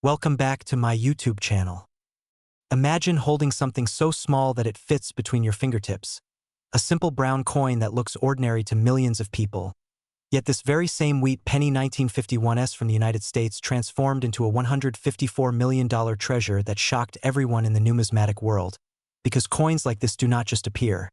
Welcome back to my YouTube channel. Imagine holding something so small that it fits between your fingertips. A simple brown coin that looks ordinary to millions of people. Yet this very same wheat penny 1951s from the United States transformed into a $154 million treasure that shocked everyone in the numismatic world. Because coins like this do not just appear.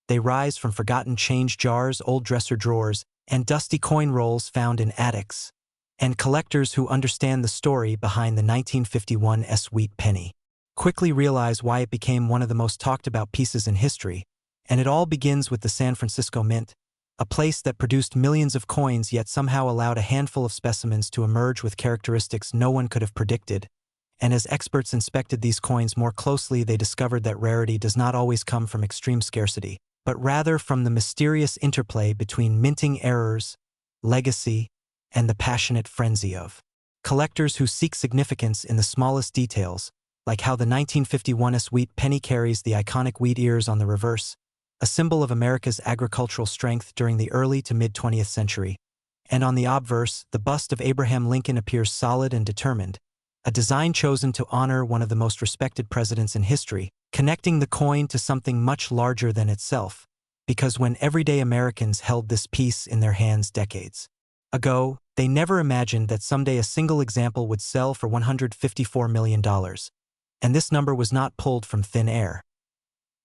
They rise from forgotten change jars, old dresser drawers, and dusty coin rolls found in attics. And collectors who understand the story behind the 1951's wheat penny quickly realize why it became one of the most talked about pieces in history. And it all begins with the San Francisco Mint, a place that produced millions of coins yet somehow allowed a handful of specimens to emerge with characteristics no one could have predicted. And as experts inspected these coins more closely, they discovered that rarity does not always come from extreme scarcity, but rather from the mysterious interplay between minting errors, legacy, and the passionate frenzy of collectors who seek significance in the smallest details, like how the 1951's wheat penny carries the iconic wheat ears on the reverse, a symbol of America's agricultural strength during the early to mid-20th century. And on the obverse, the bust of Abraham Lincoln appears solid and determined, a design chosen to honor one of the most respected presidents in history, connecting the coin to something much larger than itself, because when everyday Americans held this piece in their hands decades ago, they never imagined that someday a single example would sell for $154 million. And this number was not pulled from thin air.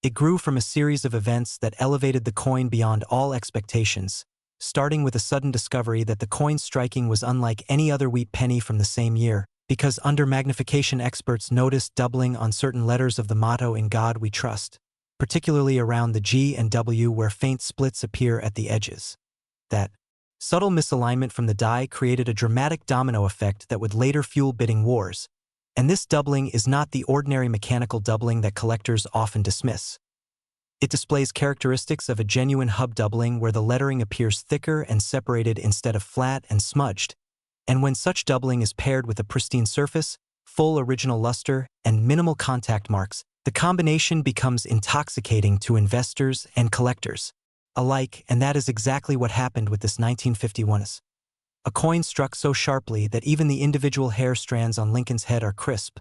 It grew from a series of events that elevated the coin beyond all expectations, starting with a sudden discovery that the coin's striking was unlike any other wheat penny from the same year, because under magnification experts noticed doubling on certain letters of the motto "In God We Trust," particularly around the G and W where faint splits appear at the edges. That subtle misalignment from the die created a dramatic domino effect that would later fuel bidding wars. And this doubling is not the ordinary mechanical doubling that collectors often dismiss. It displays characteristics of a genuine hub doubling where the lettering appears thicker and separated instead of flat and smudged. And when such doubling is paired with a pristine surface, full original luster, and minimal contact marks, the combination becomes intoxicating to investors and collectors alike, and that is exactly what happened with this 1951's. A coin struck so sharply that even the individual hair strands on Lincoln's head are crisp,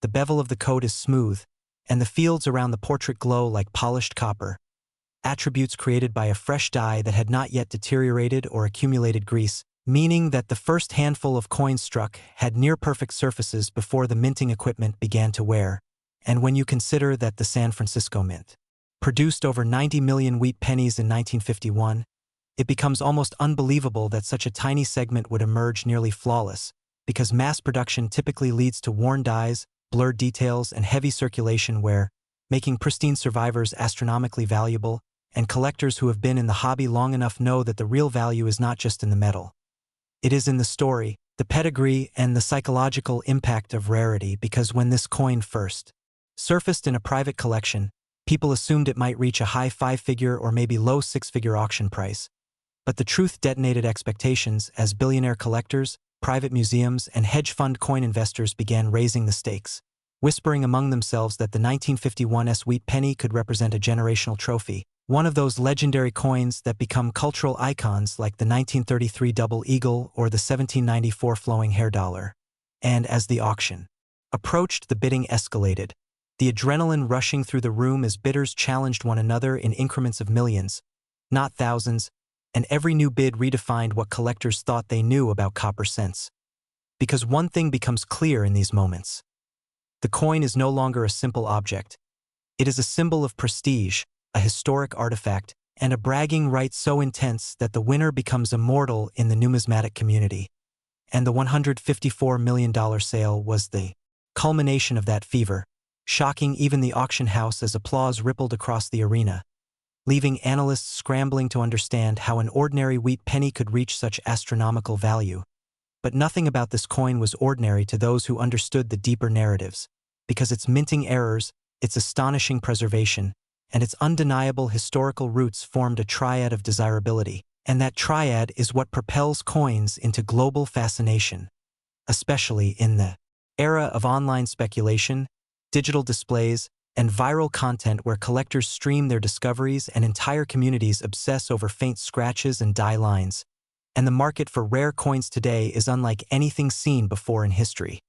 the bevel of the coat is smooth, and the fields around the portrait glow like polished copper, attributes created by a fresh die that had not yet deteriorated or accumulated grease, meaning that the first handful of coins struck had near-perfect surfaces before the minting equipment began to wear. And when you consider that the San Francisco Mint produced over 90 million wheat pennies in 1951, it becomes almost unbelievable that such a tiny segment would emerge nearly flawless, because mass production typically leads to worn dies, blurred details, and heavy circulation wear, making pristine survivors astronomically valuable, and collectors who have been in the hobby long enough know that the real value is not just in the metal. It is in the story, the pedigree, and the psychological impact of rarity, because when this coin first surfaced in a private collection, people assumed it might reach a high five-figure or maybe low six-figure auction price. But the truth detonated expectations as billionaire collectors, private museums, and hedge fund coin investors began raising the stakes, whispering among themselves that the 1951's wheat penny could represent a generational trophy, one of those legendary coins that become cultural icons like the 1933 double eagle or the 1794 flowing hair dollar. And as the auction approached, the bidding escalated, the adrenaline rushing through the room as bidders challenged one another in increments of millions, not thousands, and every new bid redefined what collectors thought they knew about copper cents. Because one thing becomes clear in these moments. The coin is no longer a simple object. It is a symbol of prestige, a historic artifact, and a bragging right so intense that the winner becomes immortal in the numismatic community. And the $154 million sale was the culmination of that fever, shocking even the auction house as applause rippled across the arena, leaving analysts scrambling to understand how an ordinary wheat penny could reach such astronomical value. But nothing about this coin was ordinary to those who understood the deeper narratives, because its minting errors, its astonishing preservation, and its undeniable historical roots formed a triad of desirability, and that triad is what propels coins into global fascination, especially in the era of online speculation, digital displays, and viral content where collectors stream their discoveries and entire communities obsess over faint scratches and die lines. And the market for rare coins today is unlike anything seen before in history.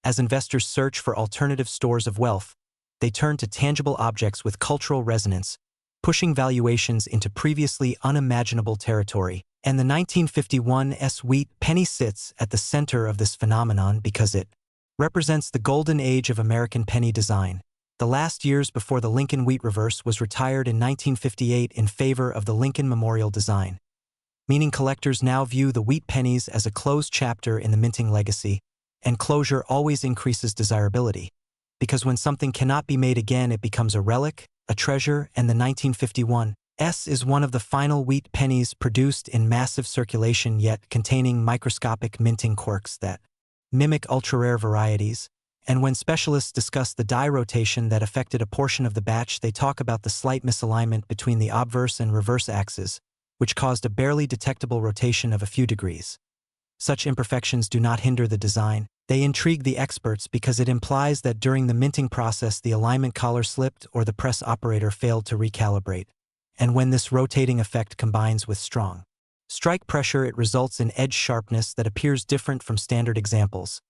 As investors search for alternative stores of wealth, they turn to tangible objects with cultural resonance, pushing valuations into previously unimaginable territory. And the 1951's Wheat Penny sits at the center of this phenomenon because it represents the golden age of American penny design. The last years before the Lincoln Wheat Reverse was retired in 1958 in favor of the Lincoln Memorial design, meaning collectors now view the Wheat Pennies as a closed chapter in the minting legacy, and closure always increases desirability, because when something cannot be made again, it becomes a relic, a treasure, and the 1951's is one of the final wheat pennies produced in massive circulation yet containing microscopic minting quirks that mimic ultra-rare varieties, and when specialists discuss the die rotation that affected a portion of the batch, they talk about the slight misalignment between the obverse and reverse axes, which caused a barely detectable rotation of a few degrees. Such imperfections do not hinder the design. They intrigue the experts because it implies that during the minting process the alignment collar slipped or the press operator failed to recalibrate. And when this rotating effect combines with strong strike pressure, it results in edge sharpness that appears different from standard examples,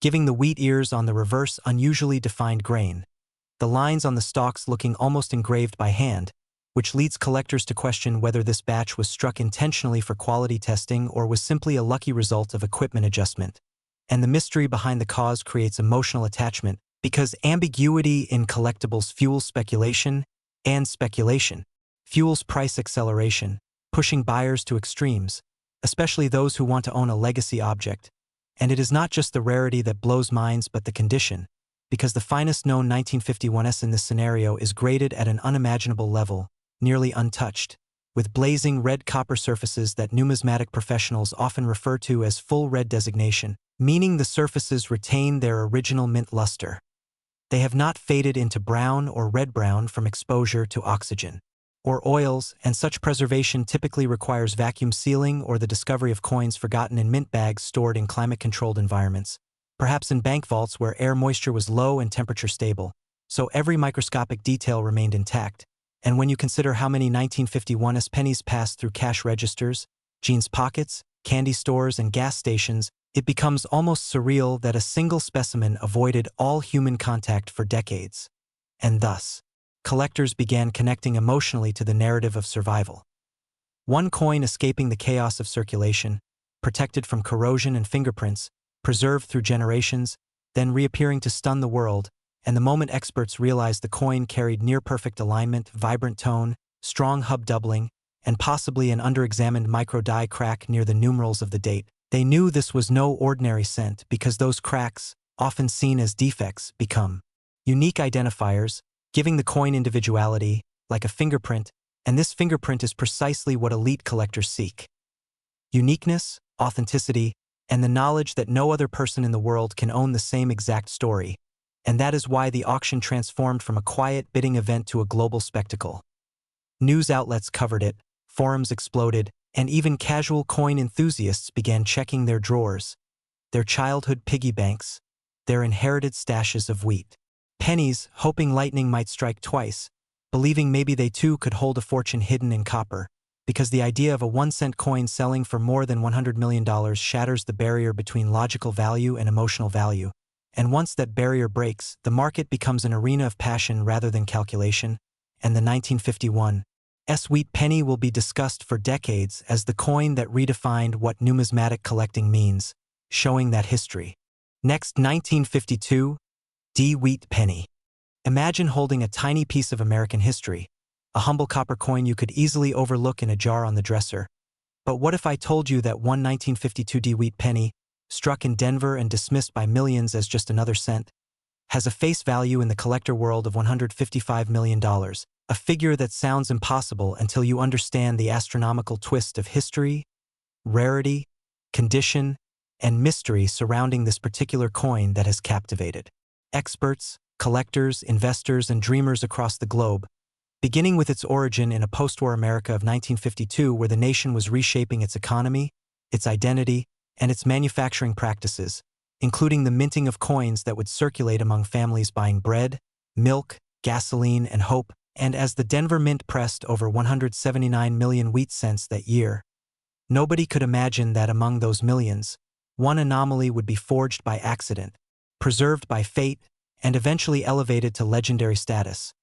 giving the wheat ears on the reverse unusually defined grain, the lines on the stalks looking almost engraved by hand, which leads collectors to question whether this batch was struck intentionally for quality testing or was simply a lucky result of equipment adjustment. And the mystery behind the cause creates emotional attachment because ambiguity in collectibles fuels speculation, and speculation fuels price acceleration, pushing buyers to extremes, especially those who want to own a legacy object. And it is not just the rarity that blows minds but the condition, because the finest known 1951's in this scenario is graded at an unimaginable level, nearly untouched, with blazing red copper surfaces that numismatic professionals often refer to as full red designation, meaning the surfaces retain their original mint luster. They have not faded into brown or red-brown from exposure to oxygen or oils, and such preservation typically requires vacuum sealing or the discovery of coins forgotten in mint bags stored in climate-controlled environments, perhaps in bank vaults where air moisture was low and temperature stable, so every microscopic detail remained intact. And when you consider how many 1951's pennies passed through cash registers, jeans pockets, candy stores, and gas stations, it becomes almost surreal that a single specimen avoided all human contact for decades. And thus, collectors began connecting emotionally to the narrative of survival. One coin escaping the chaos of circulation, protected from corrosion and fingerprints, preserved through generations, then reappearing to stun the world, and the moment experts realized the coin carried near-perfect alignment, vibrant tone, strong hub doubling, and possibly an under-examined micro-die crack near the numerals of the date, they knew this was no ordinary cent because those cracks, often seen as defects, become unique identifiers, giving the coin individuality, like a fingerprint, and this fingerprint is precisely what elite collectors seek. Uniqueness, authenticity, and the knowledge that no other person in the world can own the same exact story, and that is why the auction transformed from a quiet bidding event to a global spectacle. News outlets covered it, forums exploded, and even casual coin enthusiasts began checking their drawers, their childhood piggy banks, their inherited stashes of wheat pennies, hoping lightning might strike twice, believing maybe they too could hold a fortune hidden in copper, because the idea of a 1-cent coin selling for more than $100 million shatters the barrier between logical value and emotional value, and once that barrier breaks, the market becomes an arena of passion rather than calculation, and the 1951's Wheat Penny will be discussed for decades as the coin that redefined what numismatic collecting means, showing that history. Next, 1952's Wheat Penny. Imagine holding a tiny piece of American history, a humble copper coin you could easily overlook in a jar on the dresser. But what if I told you that one 1952's Wheat Penny, struck in Denver and dismissed by millions as just another cent, has a face value in the collector world of $155 million, a figure that sounds impossible until you understand the astronomical twist of history, rarity, condition, and mystery surrounding this particular coin that has captivated experts, collectors, investors, and dreamers across the globe, beginning with its origin in a post-war America of 1952 where the nation was reshaping its economy, its identity, and its manufacturing practices, including the minting of coins that would circulate among families buying bread, milk, gasoline, and hope, and as the Denver Mint pressed over 179 million wheat cents that year, nobody could imagine that among those millions, one anomaly would be forged by accident, preserved by fate, and eventually elevated to legendary status.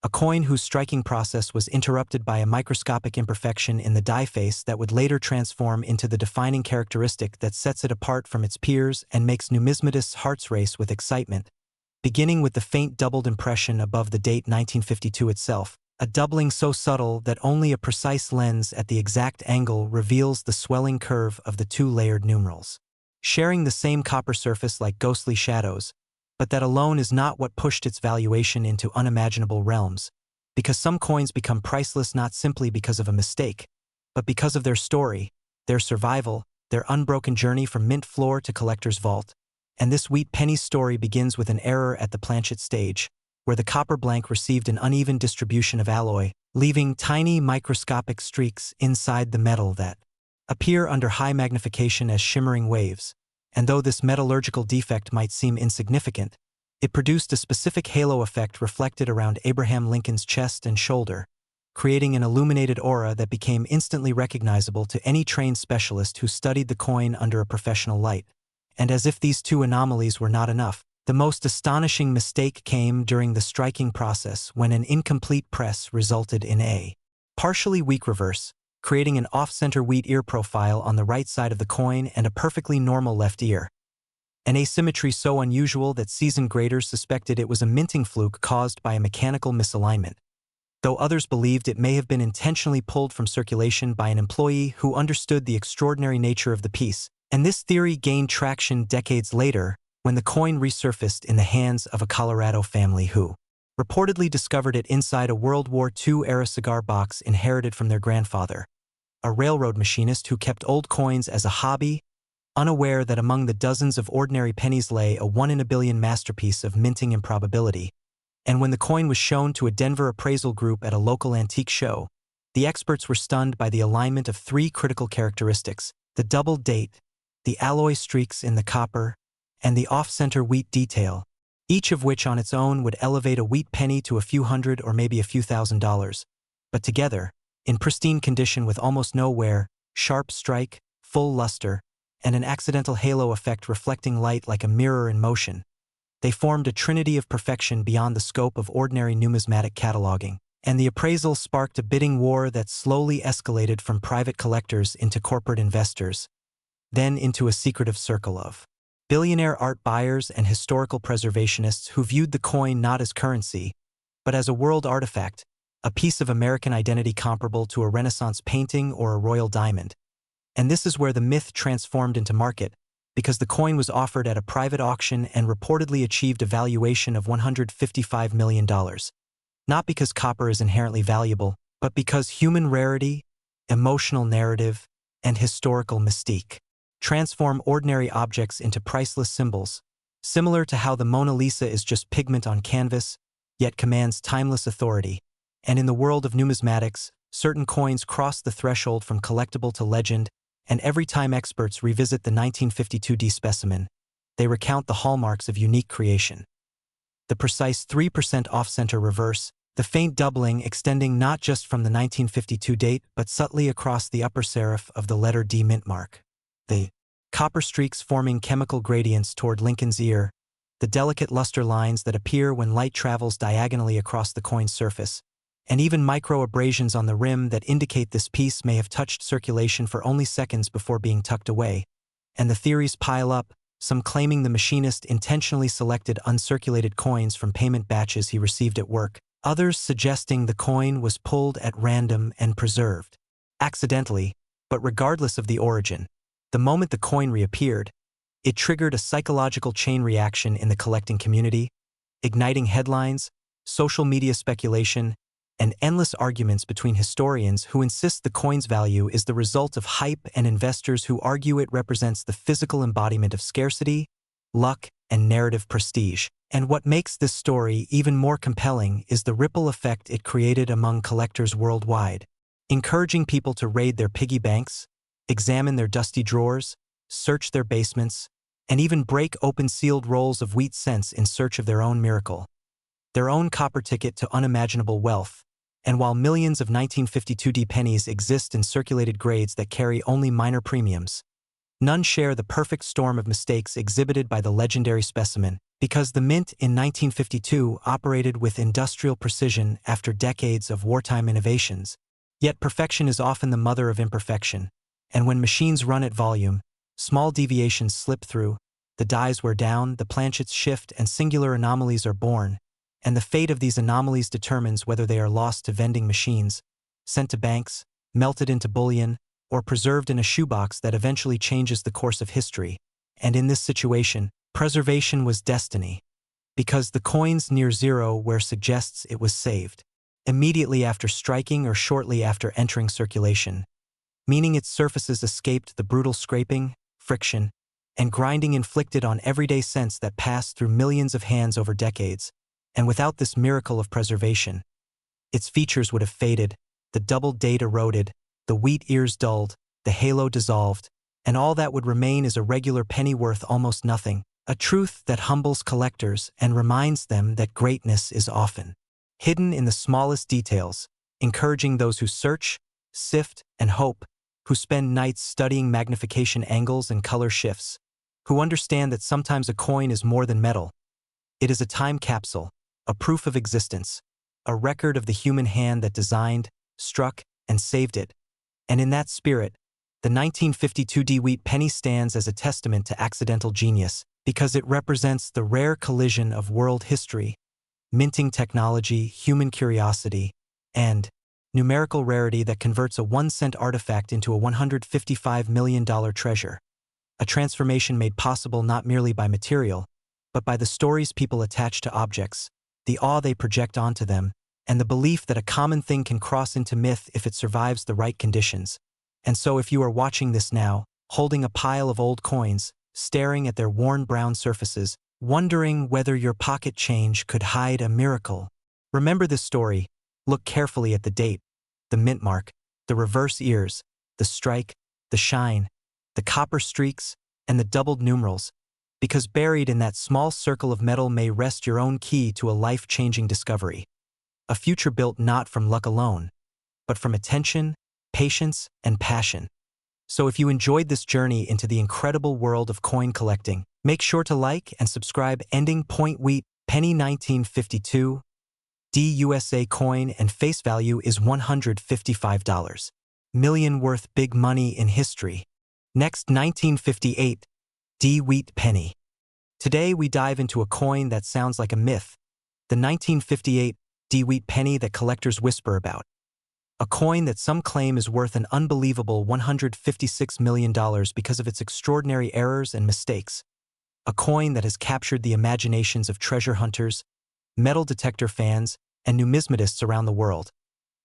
A coin whose striking process was interrupted by a microscopic imperfection in the die face that would later transform into the defining characteristic that sets it apart from its peers and makes numismatists' hearts race with excitement. Beginning with the faint doubled impression above the date 1952 itself, a doubling so subtle that only a precise lens at the exact angle reveals the swelling curve of the two-layered numerals. Sharing the same copper surface like ghostly shadows, but that alone is not what pushed its valuation into unimaginable realms, because some coins become priceless not simply because of a mistake, but because of their story, their survival, their unbroken journey from mint floor to collector's vault. And this Wheat Pennies story begins with an error at the planchet stage, where the copper blank received an uneven distribution of alloy, leaving tiny microscopic streaks inside the metal that appear under high magnification as shimmering waves. And though this metallurgical defect might seem insignificant, it produced a specific halo effect reflected around Abraham Lincoln's chest and shoulder, creating an illuminated aura that became instantly recognizable to any trained specialist who studied the coin under a professional light. And as if these two anomalies were not enough, the most astonishing mistake came during the striking process when an incomplete press resulted in a partially weak reverse, creating an off-center wheat ear profile on the right side of the coin and a perfectly normal left ear. An asymmetry so unusual that seasoned graders suspected it was a minting fluke caused by a mechanical misalignment, though others believed it may have been intentionally pulled from circulation by an employee who understood the extraordinary nature of the piece. And this theory gained traction decades later when the coin resurfaced in the hands of a Colorado family who reportedly discovered it inside a World War II-era cigar box inherited from their grandfather, a railroad machinist who kept old coins as a hobby, unaware that among the dozens of ordinary pennies lay a one-in-a-billion masterpiece of minting improbability. And when the coin was shown to a Denver appraisal group at a local antique show, the experts were stunned by the alignment of three critical characteristics: the double date, the alloy streaks in the copper, and the off-center wheat detail, each of which on its own would elevate a wheat penny to a few hundred or maybe a few $1,000s. But together, in pristine condition with almost no wear, sharp strike, full luster, and an accidental halo effect reflecting light like a mirror in motion, they formed a trinity of perfection beyond the scope of ordinary numismatic cataloging. And the appraisal sparked a bidding war that slowly escalated from private collectors into corporate investors, then into a secretive circle of billionaire art buyers and historical preservationists who viewed the coin not as currency, but as a world artifact, a piece of American identity comparable to a Renaissance painting or a royal diamond. And this is where the myth transformed into market, because the coin was offered at a private auction and reportedly achieved a valuation of $155 million. Not because copper is inherently valuable, but because human rarity, emotional narrative, and historical mystique transform ordinary objects into priceless symbols, similar to how the Mona Lisa is just pigment on canvas, yet commands timeless authority. And in the world of numismatics, certain coins cross the threshold from collectible to legend, and every time experts revisit the 1952 D specimen, they recount the hallmarks of unique creation. The precise 3% off-center reverse, the faint doubling extending not just from the 1952 date but subtly across the upper serif of the letter D mint mark. The copper streaks forming chemical gradients toward Lincoln's ear, the delicate luster lines that appear when light travels diagonally across the coin's surface, and even micro-abrasions on the rim that indicate this piece may have touched circulation for only seconds before being tucked away. And the theories pile up, some claiming the machinist intentionally selected uncirculated coins from payment batches he received at work, others suggesting the coin was pulled at random and preserved accidentally. But regardless of the origin, the moment the coin reappeared, it triggered a psychological chain reaction in the collecting community, igniting headlines, social media speculation, and endless arguments between historians who insist the coin's value is the result of hype and investors who argue it represents the physical embodiment of scarcity, luck, and narrative prestige. And what makes this story even more compelling is the ripple effect it created among collectors worldwide, encouraging people to raid their piggy banks, examine their dusty drawers, search their basements, and even break open sealed rolls of wheat cents in search of their own miracle, their own copper ticket to unimaginable wealth. And while millions of 1952 D pennies exist in circulated grades that carry only minor premiums, none share the perfect storm of mistakes exhibited by the legendary specimen. Because the mint in 1952 operated with industrial precision after decades of wartime innovations. Yet perfection is often the mother of imperfection, and when machines run at volume, small deviations slip through, the dies wear down, the planchets shift, and singular anomalies are born, and the fate of these anomalies determines whether they are lost to vending machines, sent to banks, melted into bullion, or preserved in a shoebox that eventually changes the course of history. And in this situation, preservation was destiny, because the coin's near zero wear suggests it was saved immediately after striking or shortly after entering circulation, meaning its surfaces escaped the brutal scraping, friction, and grinding inflicted on everyday cents that passed through millions of hands over decades. And without this miracle of preservation, its features would have faded, the doubled date eroded, the wheat ears dulled, the halo dissolved, and all that would remain is a regular penny worth almost nothing, a truth that humbles collectors and reminds them that greatness is often hidden in the smallest details, encouraging those who search, sift, and hope, who spend nights studying magnification angles and color shifts, who understand that sometimes a coin is more than metal. It is a time capsule, a proof of existence, a record of the human hand that designed, struck, and saved it. And in that spirit, the 1952 Wheat Penny stands as a testament to accidental genius, because it represents the rare collision of world history, minting technology, human curiosity, and numerical rarity that converts a 1-cent artifact into a $155 million treasure. A transformation made possible not merely by material, but by the stories people attach to objects, the awe they project onto them, and the belief that a common thing can cross into myth if it survives the right conditions. And so if you are watching this now, holding a pile of old coins, staring at their worn brown surfaces, wondering whether your pocket change could hide a miracle, remember this story. Look carefully at the date, the mint mark, the reverse ears, the strike, the shine, the copper streaks, and the doubled numerals, because buried in that small circle of metal may rest your own key to a life-changing discovery. A future built not from luck alone, but from attention, patience, and passion. So if you enjoyed this journey into the incredible world of coin collecting, make sure to like and subscribe. Ending point: Wheat Penny 1952 DUSA coin and face value is $155 million, worth big money in history. Next, 1958 Wheat Penny. Today we dive into a coin that sounds like a myth, the 1958 Wheat Penny that collectors whisper about. A coin that some claim is worth an unbelievable $156 million because of its extraordinary errors and mistakes. A coin that has captured the imaginations of treasure hunters, metal detector fans, and numismatists around the world.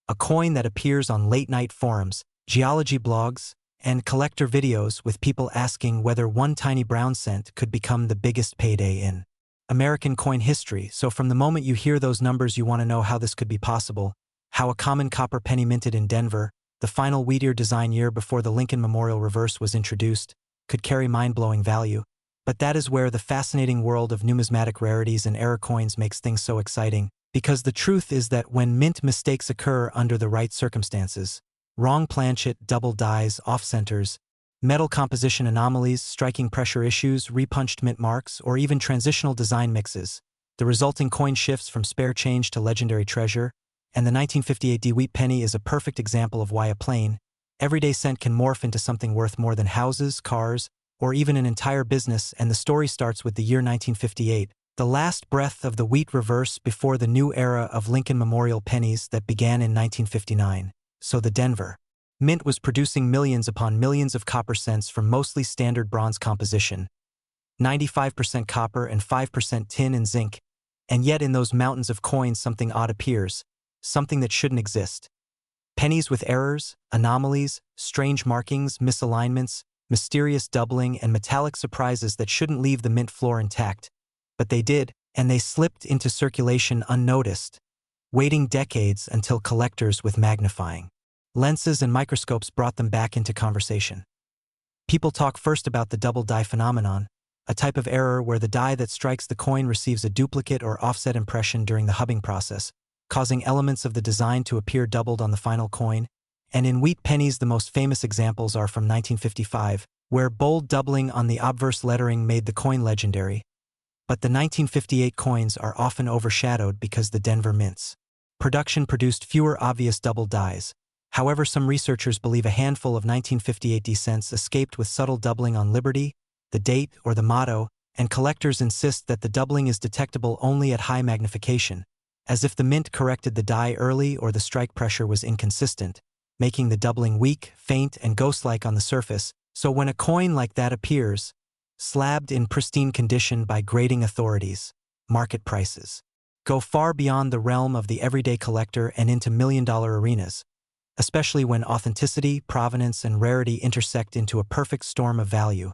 A coin that appears on late-night forums, geology blogs, and collector videos with people asking whether one tiny brown cent could become the biggest payday in American coin history. So from the moment you hear those numbers, you want to know how this could be possible. How a common copper penny minted in Denver, the final wheat ear design year before the Lincoln Memorial reverse was introduced, could carry mind-blowing value. But that is where the fascinating world of numismatic rarities and error coins makes things so exciting, because the truth is that when mint mistakes occur under the right circumstances, wrong planchet, double dies, off-centers, metal composition anomalies, striking pressure issues, repunched mint marks, or even transitional design mixes, the resulting coin shifts from spare change to legendary treasure. And the 1958 Wheat Penny is a perfect example of why a plain, everyday cent can morph into something worth more than houses, cars, or even an entire business. And the story starts with the year 1958, the last breath of the wheat reverse before the new era of Lincoln Memorial pennies that began in 1959. So the Denver mint was producing millions upon millions of copper cents from mostly standard bronze composition, 95% copper and 5% tin and zinc. And yet in those mountains of coins something odd appears. Something that shouldn't exist. Pennies with errors, anomalies, strange markings, misalignments, mysterious doubling, and metallic surprises that shouldn't leave the mint floor intact. But they did, and they slipped into circulation unnoticed, waiting decades until collectors with magnifying lenses and microscopes brought them back into conversation. People talk first about the double die phenomenon, a type of error where the die that strikes the coin receives a duplicate or offset impression during the hubbing process, causing elements of the design to appear doubled on the final coin. And in wheat pennies, the most famous examples are from 1955, where bold doubling on the obverse lettering made the coin legendary. But the 1958 coins are often overshadowed because the Denver Mint's production produced fewer obvious double dies. However, some researchers believe a handful of 1958 D cents escaped with subtle doubling on Liberty, the date, or the motto, and collectors insist that the doubling is detectable only at high magnification, as if the mint corrected the die early or the strike pressure was inconsistent, making the doubling weak, faint, and ghost-like on the surface. So when a coin like that appears, slabbed in pristine condition by grading authorities, market prices go far beyond the realm of the everyday collector and into million-dollar arenas, especially when authenticity, provenance, and rarity intersect into a perfect storm of value.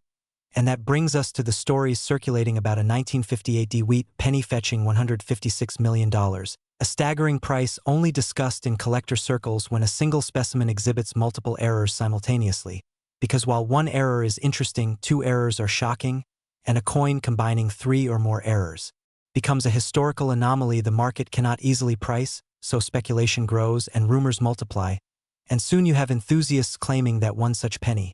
And that brings us to the stories circulating about a 1958 D wheat penny fetching $156 million, a staggering price only discussed in collector circles when a single specimen exhibits multiple errors simultaneously. Because while one error is interesting, two errors are shocking, and a coin combining three or more errors becomes a historical anomaly the market cannot easily price, so speculation grows and rumors multiply, and soon you have enthusiasts claiming that one such penny,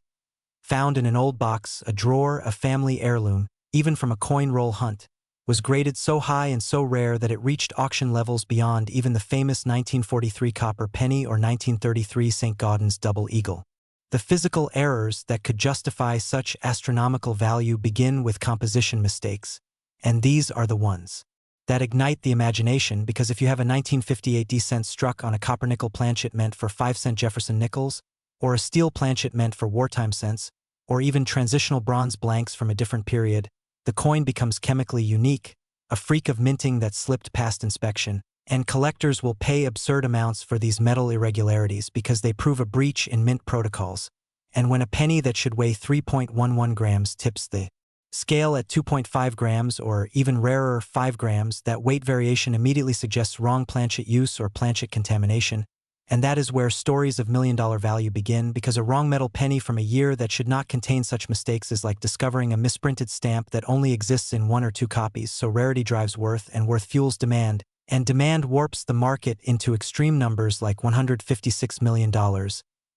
found in an old box, a drawer, a family heirloom, even from a coin roll hunt, was graded so high and so rare that it reached auction levels beyond even the famous 1943 copper penny or 1933 St. Gaudens double eagle. The physical errors that could justify such astronomical value begin with composition mistakes, and these are the ones that ignite the imagination, because if you have a 1958 D cent struck on a copper-nickel planchet meant for 5-cent Jefferson nickels, or a steel planchet meant for wartime cents, or even transitional bronze blanks from a different period, the coin becomes chemically unique, a freak of minting that slipped past inspection, and collectors will pay absurd amounts for these metal irregularities because they prove a breach in mint protocols. And when a penny that should weigh 3.11 grams tips the scale at 2.5 grams or even rarer 5 grams, that weight variation immediately suggests wrong planchet use or planchet contamination, and that is where stories of million-dollar value begin, because a wrong metal penny from a year that should not contain such mistakes is like discovering a misprinted stamp that only exists in one or two copies. So rarity drives worth, and worth fuels demand, and demand warps the market into extreme numbers like $156 million,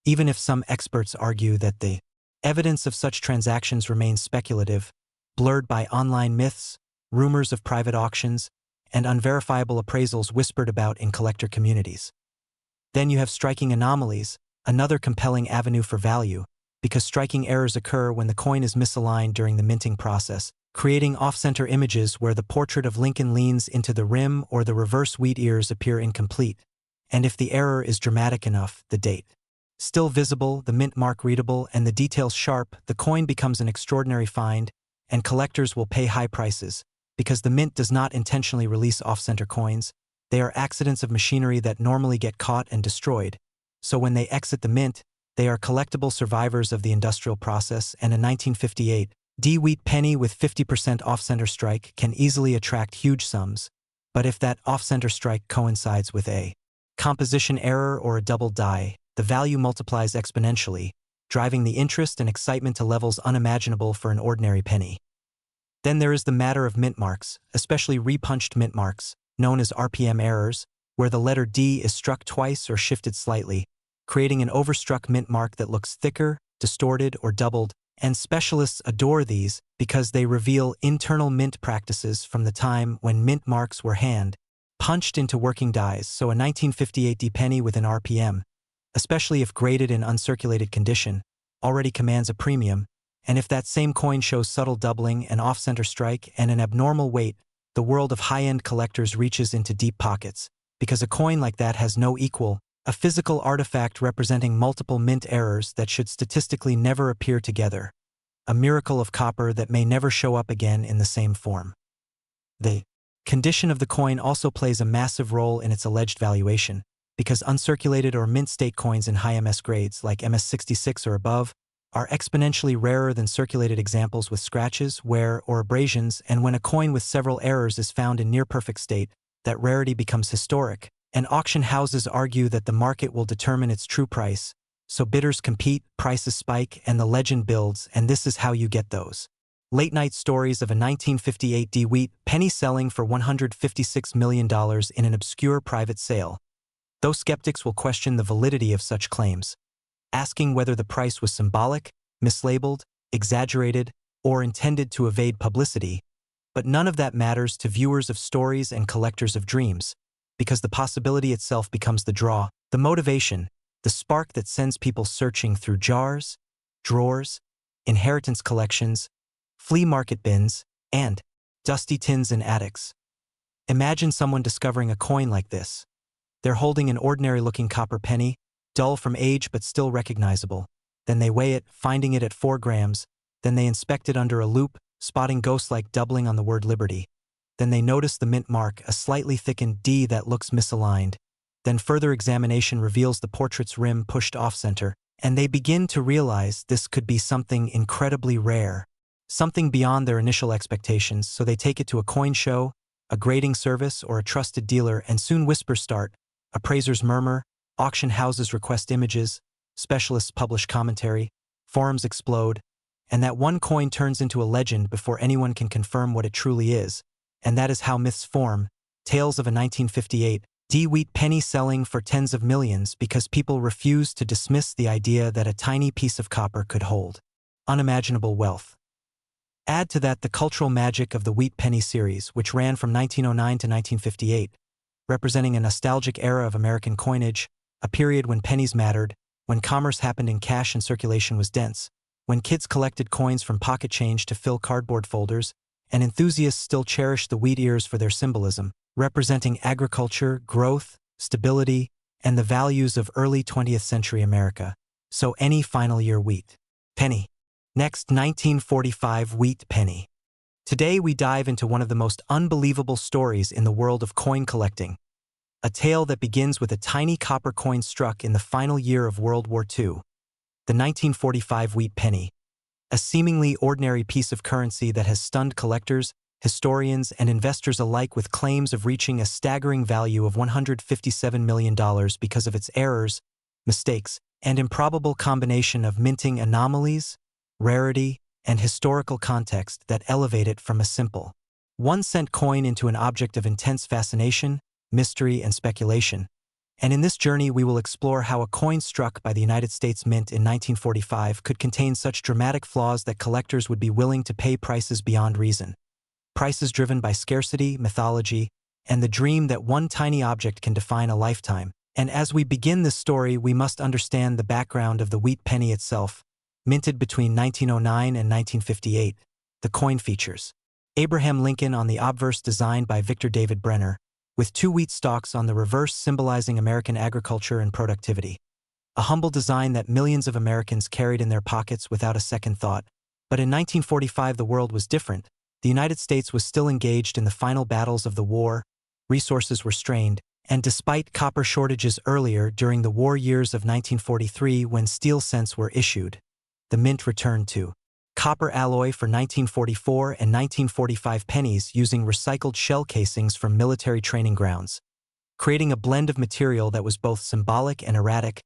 even if some experts argue that the evidence of such transactions remains speculative, blurred by online myths, rumors of private auctions, and unverifiable appraisals whispered about in collector communities. Then you have striking anomalies, another compelling avenue for value, because striking errors occur when the coin is misaligned during the minting process, creating off-center images where the portrait of Lincoln leans into the rim or the reverse wheat ears appear incomplete. And if the error is dramatic enough, the date still visible, the mint mark readable, and the details sharp, the coin becomes an extraordinary find, and collectors will pay high prices, because the mint does not intentionally release off-center coins. They are accidents of machinery that normally get caught and destroyed. So when they exit the mint, they are collectible survivors of the industrial process, and a 1958 D wheat penny with 50% off-center strike can easily attract huge sums. But if that off-center strike coincides with a composition error or a double die, the value multiplies exponentially, driving the interest and excitement to levels unimaginable for an ordinary penny. Then there is the matter of mint marks, especially repunched mint marks, known as RPM errors, where the letter D is struck twice or shifted slightly, creating an overstruck mint mark that looks thicker, distorted, or doubled, and specialists adore these because they reveal internal mint practices from the time when mint marks were hand-punched into working dies. So a 1958 D penny with an RPM, especially if graded in uncirculated condition, already commands a premium, and if that same coin shows subtle doubling, an off-center strike, and an abnormal weight, the world of high-end collectors reaches into deep pockets, because a coin like that has no equal, a physical artifact representing multiple mint errors that should statistically never appear together, a miracle of copper that may never show up again in the same form. The condition of the coin also plays a massive role in its alleged valuation, because uncirculated or mint state coins in high MS grades like MS66 or above are exponentially rarer than circulated examples with scratches, wear, or abrasions, and when a coin with several errors is found in near-perfect state, that rarity becomes historic, and auction houses argue that the market will determine its true price, so bidders compete, prices spike, and the legend builds, and this is how you get those late-night stories of a 1958 D wheat penny selling for $156 million in an obscure private sale. Though skeptics will question the validity of such claims, asking whether the price was symbolic, mislabeled, exaggerated, or intended to evade publicity, But none of that matters to viewers of stories and collectors of dreams, because the possibility itself becomes the draw, the motivation, the spark that sends people searching through jars, drawers, inheritance collections, flea market bins, and dusty tins in attics. Imagine someone discovering a coin like this. They're holding an ordinary-looking copper penny, dull from age but still recognizable. Then they weigh it, finding it at 4 grams. Then they inspect it under a loupe, spotting ghost-like doubling on the word liberty. Then they notice the mint mark, a slightly thickened D that looks misaligned. Then further examination reveals the portrait's rim pushed off-center, and they begin to realize this could be something incredibly rare, something beyond their initial expectations, so they take it to a coin show, a grading service, or a trusted dealer, and soon whispers start, appraisers murmur, auction houses request images, specialists publish commentary, forums explode, and that one coin turns into a legend before anyone can confirm what it truly is. And that is how myths form, tales of a 1958 wheat penny selling for tens of millions because people refused to dismiss the idea that a tiny piece of copper could hold unimaginable wealth. Add to that the cultural magic of the Wheat Penny series, which ran from 1909 to 1958, representing a nostalgic era of American coinage, a period when pennies mattered, when commerce happened in cash and circulation was dense, when kids collected coins from pocket change to fill cardboard folders, and enthusiasts still cherish the wheat ears for their symbolism, representing agriculture, growth, stability, and the values of early 20th century America. So any final year wheat penny. Next, 1945 Wheat Penny. Today we dive into one of the most unbelievable stories in the world of coin collecting, a tale that begins with a tiny copper coin struck in the final year of World War II. The 1945 Wheat Penny, a seemingly ordinary piece of currency that has stunned collectors, historians, and investors alike with claims of reaching a staggering value of $157 million because of its errors, mistakes, and improbable combination of minting anomalies, rarity, and historical context that elevate it from a simple 1-cent coin into an object of intense fascination, mystery, and speculation. And in this journey we will explore how a coin struck by the United States Mint in 1945 could contain such dramatic flaws that collectors would be willing to pay prices beyond reason. Prices driven by scarcity, mythology, and the dream that one tiny object can define a lifetime. And as we begin this story, we must understand the background of the wheat penny itself. Minted between 1909 and 1958, the coin features Abraham Lincoln on the obverse designed by Victor David Brenner, with 2 wheat stalks on the reverse symbolizing American agriculture and productivity. A humble design that millions of Americans carried in their pockets without a second thought. But in 1945 the world was different. The United States was still engaged in the final battles of the war, resources were strained, and despite copper shortages earlier during the war years of 1943 when steel cents were issued, the mint returned to copper alloy for 1944 and 1945 pennies using recycled shell casings from military training grounds, creating a blend of material that was both symbolic and erratic,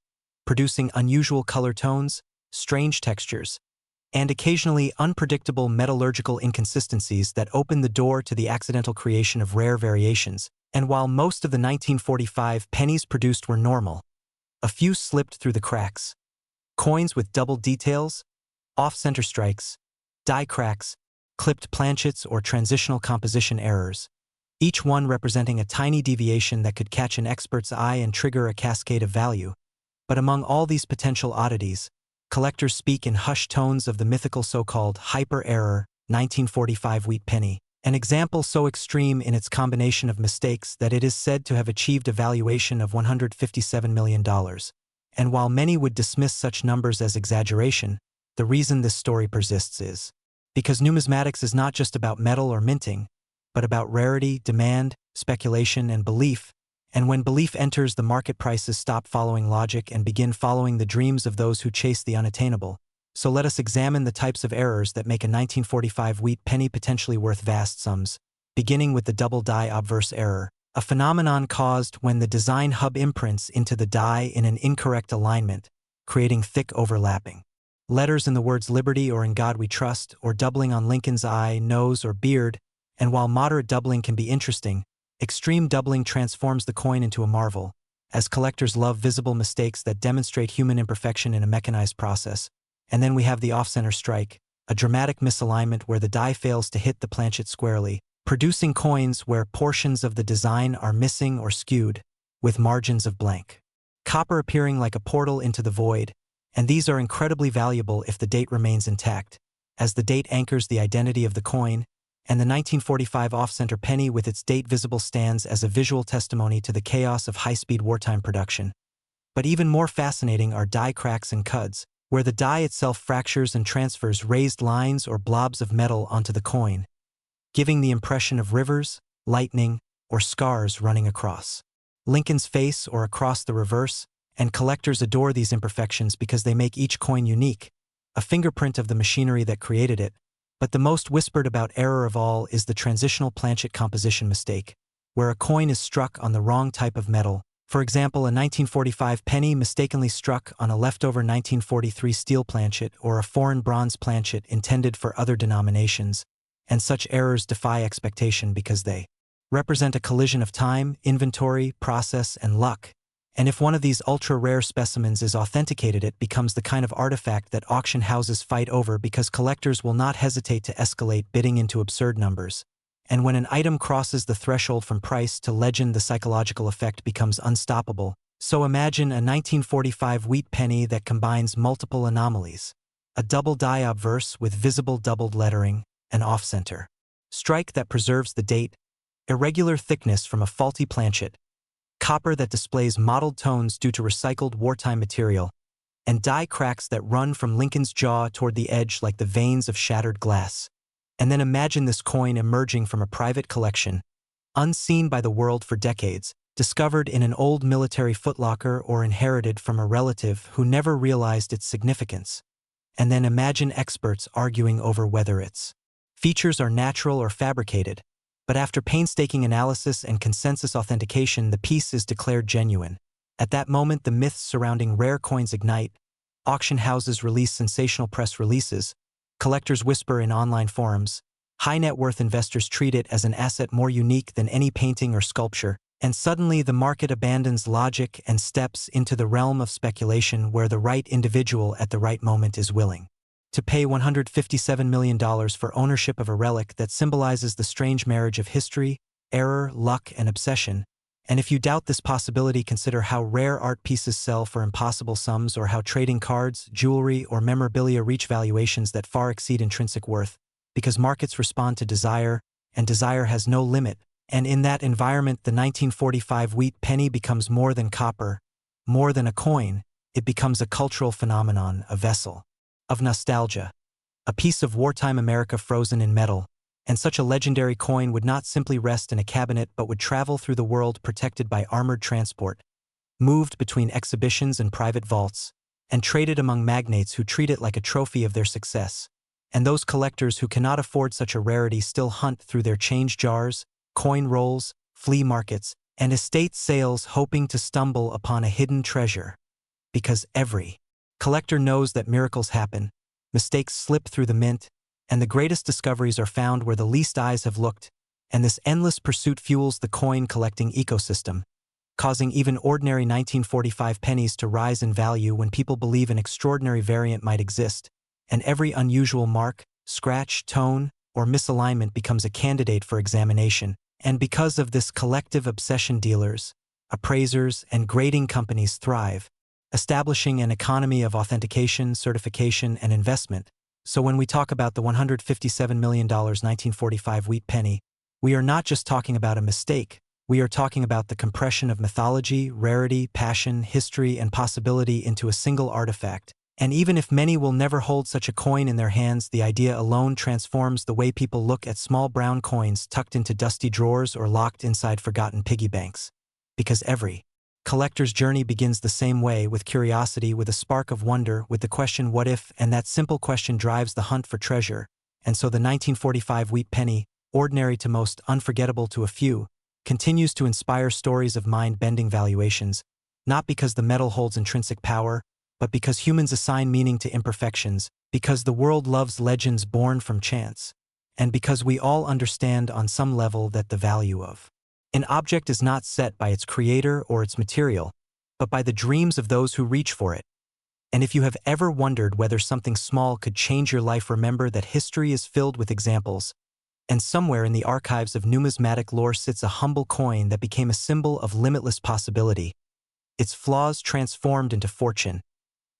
producing unusual color tones, strange textures, and occasionally unpredictable metallurgical inconsistencies that opened the door to the accidental creation of rare variations. And while most of the 1945 pennies produced were normal, a few slipped through the cracks. Coins with double details, off-center strikes, die cracks, clipped planchets, or transitional composition errors, each one representing a tiny deviation that could catch an expert's eye and trigger a cascade of value. But among all these potential oddities, collectors speak in hushed tones of the mythical so-called hyper-error 1945 wheat penny, an example so extreme in its combination of mistakes that it is said to have achieved a valuation of $157 million. And while many would dismiss such numbers as exaggeration, the reason this story persists is because numismatics is not just about metal or minting, but about rarity, demand, speculation, and belief. And when belief enters, the market prices stop following logic and begin following the dreams of those who chase the unattainable. So let us examine the types of errors that make a 1945 wheat penny potentially worth vast sums, beginning with the double die obverse error, a phenomenon caused when the design hub imprints into the die in an incorrect alignment, creating thick overlapping letters in the words liberty or in God we trust, or doubling on Lincoln's eye, nose, or beard. And while moderate doubling can be interesting, extreme doubling transforms the coin into a marvel, as collectors love visible mistakes that demonstrate human imperfection in a mechanized process. And then we have the off-center strike, a dramatic misalignment where the die fails to hit the planchet squarely, producing coins where portions of the design are missing or skewed, with margins of blank. Copper appearing like a portal into the void, and these are incredibly valuable if the date remains intact, as the date anchors the identity of the coin, and the 1945 off-center penny with its date visible stands as a visual testimony to the chaos of high-speed wartime production. But even more fascinating are die cracks and cuds, where the die itself fractures and transfers raised lines or blobs of metal onto the coin, giving the impression of rivers, lightning, or scars running across Lincoln's face or across the reverse, and collectors adore these imperfections because they make each coin unique, a fingerprint of the machinery that created it. But the most whispered about error of all is the transitional planchet composition mistake, where a coin is struck on the wrong type of metal. For example, a 1945 penny mistakenly struck on a leftover 1943 steel planchet or a foreign bronze planchet intended for other denominations, and such errors defy expectation because they represent a collision of time, inventory, process, and luck. And if one of these ultra-rare specimens is authenticated, it becomes the kind of artifact that auction houses fight over because collectors will not hesitate to escalate bidding into absurd numbers. And when an item crosses the threshold from price to legend, the psychological effect becomes unstoppable. So imagine a 1945 wheat penny that combines multiple anomalies: a double die obverse with visible doubled lettering, an off-center strike that preserves the date, irregular thickness from a faulty planchet, copper that displays mottled tones due to recycled wartime material, and die cracks that run from Lincoln's jaw toward the edge like the veins of shattered glass. And then imagine this coin emerging from a private collection, unseen by the world for decades, discovered in an old military footlocker or inherited from a relative who never realized its significance. And then imagine experts arguing over whether its features are natural or fabricated. But after painstaking analysis and consensus authentication, the piece is declared genuine. At that moment, the myths surrounding rare coins ignite. Auction houses release sensational press releases. Collectors whisper in online forums. High-net-worth investors treat it as an asset more unique than any painting or sculpture. And suddenly, the market abandons logic and steps into the realm of speculation, where the right individual at the right moment is willing to pay $157 million for ownership of a relic that symbolizes the strange marriage of history, error, luck, and obsession. And if you doubt this possibility, consider how rare art pieces sell for impossible sums, or how trading cards, jewelry, or memorabilia reach valuations that far exceed intrinsic worth, because markets respond to desire, and desire has no limit. And in that environment, the 1945 wheat penny becomes more than copper, more than a coin. It becomes a cultural phenomenon, a vessel of nostalgia, a piece of wartime America frozen in metal. And such a legendary coin would not simply rest in a cabinet but would travel through the world protected by armored transport, moved between exhibitions and private vaults, and traded among magnates who treat it like a trophy of their success. And those collectors who cannot afford such a rarity still hunt through their change jars, coin rolls, flea markets, and estate sales, hoping to stumble upon a hidden treasure. Because every collector knows that miracles happen, mistakes slip through the mint, and the greatest discoveries are found where the least eyes have looked. And this endless pursuit fuels the coin-collecting ecosystem, causing even ordinary 1945 pennies to rise in value when people believe an extraordinary variant might exist. And every unusual mark, scratch, tone, or misalignment becomes a candidate for examination. And because of this collective obsession, dealers, appraisers, and grading companies thrive, establishing an economy of authentication, certification, and investment. So when we talk about the $157 million 1945 wheat penny, we are not just talking about a mistake. We are talking about the compression of mythology, rarity, passion, history, and possibility into a single artifact. And even if many will never hold such a coin in their hands, the idea alone transforms the way people look at small brown coins tucked into dusty drawers or locked inside forgotten piggy banks. Because every collector's journey begins the same way, with curiosity, with a spark of wonder, with the question what if, and that simple question drives the hunt for treasure. And so the 1945 wheat penny, ordinary to most, unforgettable to a few, continues to inspire stories of mind-bending valuations, not because the metal holds intrinsic power, but because humans assign meaning to imperfections, because the world loves legends born from chance, and because we all understand on some level that the value of an object is not set by its creator or its material, but by the dreams of those who reach for it. And if you have ever wondered whether something small could change your life, remember that history is filled with examples, and somewhere in the archives of numismatic lore sits a humble coin that became a symbol of limitless possibility, its flaws transformed into fortune,